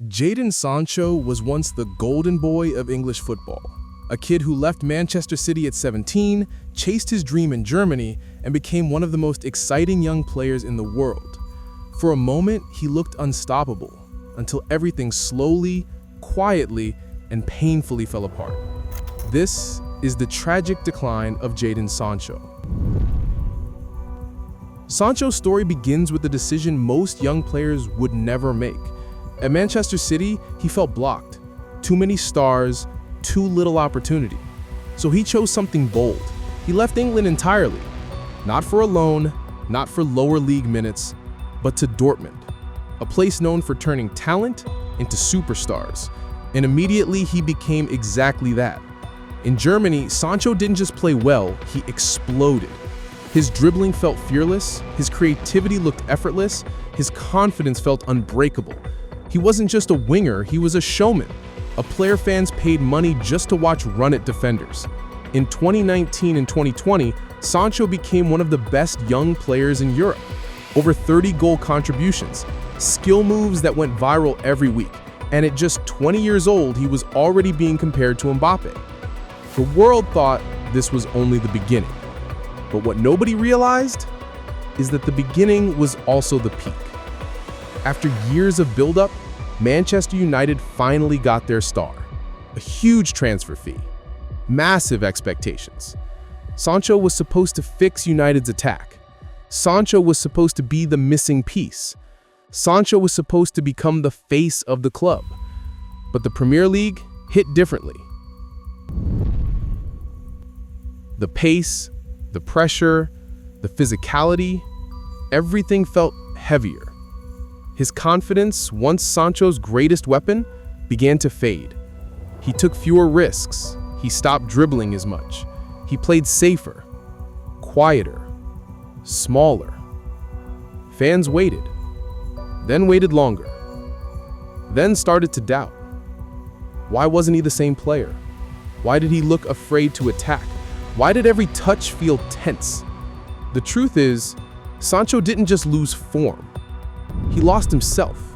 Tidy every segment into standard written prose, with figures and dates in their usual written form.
Jadon Sancho was once the golden boy of English football, a kid who left Manchester City at 17, chased his dream in Germany, and became one of the most exciting young players in the world. For a moment, he looked unstoppable, until everything slowly, quietly, and painfully fell apart. This is the tragic decline of Jadon Sancho. Sancho's story begins with a decision most young players would never make. At Manchester City, he felt blocked. Too many stars, too little opportunity. So he chose something bold. He left England entirely. Not for a loan, not for lower league minutes, but to Dortmund, a place known for turning talent into superstars. And immediately he became exactly that. In Germany, Sancho didn't just play well, he exploded. His dribbling felt fearless, his creativity looked effortless, his confidence felt unbreakable. He wasn't just a winger, he was a showman, a player fans paid money just to watch run at defenders. In 2019 and 2020, Sancho became one of the best young players in Europe. Over 30 goal contributions, skill moves that went viral every week, and at just 20 years old, he was already being compared to Mbappe. The world thought this was only the beginning. But what nobody realized is that the beginning was also the peak. After years of build-up, Manchester United finally got their star. A huge transfer fee, massive expectations. Sancho was supposed to fix United's attack. Sancho was supposed to be the missing piece. Sancho was supposed to become the face of the club. But the Premier League hit differently. The pace, the pressure, the physicality, everything felt heavier. His confidence, once Sancho's greatest weapon, began to fade. He took fewer risks. He stopped dribbling as much. He played safer, quieter, smaller. Fans waited, then waited longer, then started to doubt. Why wasn't he the same player? Why did he look afraid to attack? Why did every touch feel tense? The truth is, Sancho didn't just lose form. He lost himself.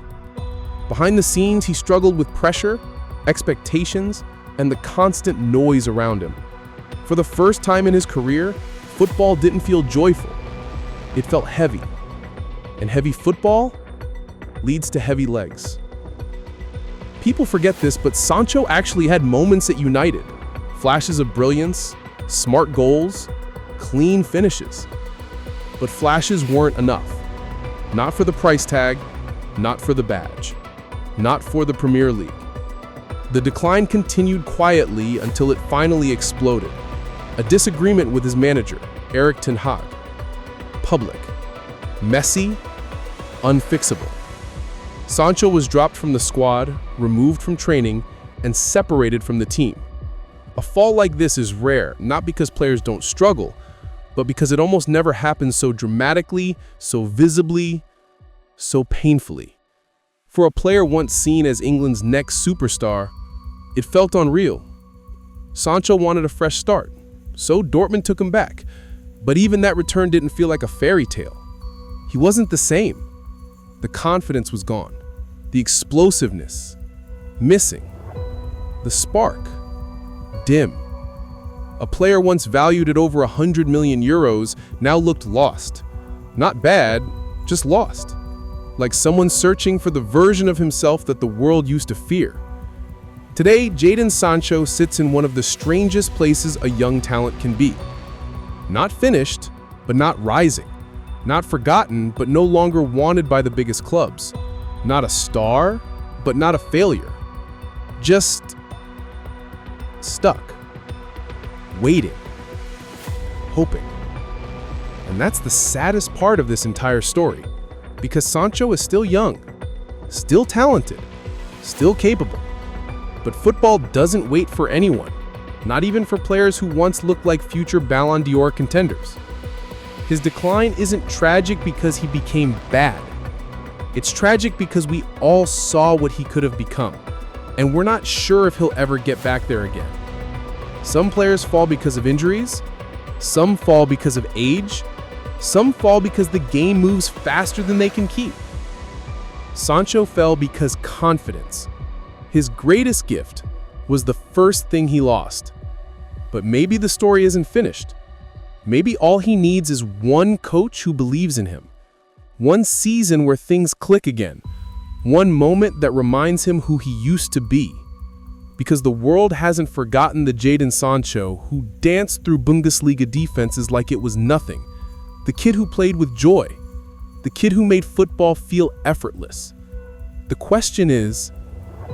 Behind the scenes, he struggled with pressure, expectations, and the constant noise around him. For the first time in his career, football didn't feel joyful. It felt heavy. And heavy football leads to heavy legs. People forget this, but Sancho actually had moments at United. Flashes of brilliance, smart goals, clean finishes. But flashes weren't enough. Not for the price tag, not for the badge, not for the Premier League. The decline continued quietly until it finally exploded. A disagreement with his manager, Ten Hag. Public, messy, unfixable. Sancho was dropped from the squad, removed from training, and separated from the team. A fall like this is rare, not because players don't struggle, but because it almost never happens so dramatically, so visibly, so painfully. For a player once seen as England's next superstar, it felt unreal. Sancho wanted a fresh start, so Dortmund took him back. But even that return didn't feel like a fairy tale. He wasn't the same. The confidence was gone. The explosiveness, missing. The spark, dim. A player once valued at over 100 million euros now looked lost. Not bad, just lost. Like someone searching for the version of himself that the world used to fear. Today, Jadon Sancho sits in one of the strangest places a young talent can be. Not finished, but not rising. Not forgotten, but no longer wanted by the biggest clubs. Not a star, but not a failure. Just stuck. Waiting, hoping. And that's the saddest part of this entire story, because Sancho is still young, still talented, still capable. But football doesn't wait for anyone, not even for players who once looked like future Ballon d'Or contenders. His decline isn't tragic because he became bad. It's tragic because we all saw what he could have become, and we're not sure if he'll ever get back there again. Some players fall because of injuries, some fall because of age, some fall because the game moves faster than they can keep. Sancho fell because confidence, his greatest gift, was the first thing he lost. But maybe the story isn't finished. Maybe all he needs is one coach who believes in him, one season where things click again, one moment that reminds him who he used to be. Because the world hasn't forgotten the Jadon Sancho who danced through Bundesliga defenses like it was nothing, the kid who played with joy, the kid who made football feel effortless. The question is,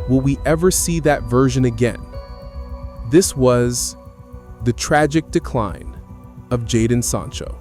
will we ever see that version again? This was the tragic decline of Jadon Sancho.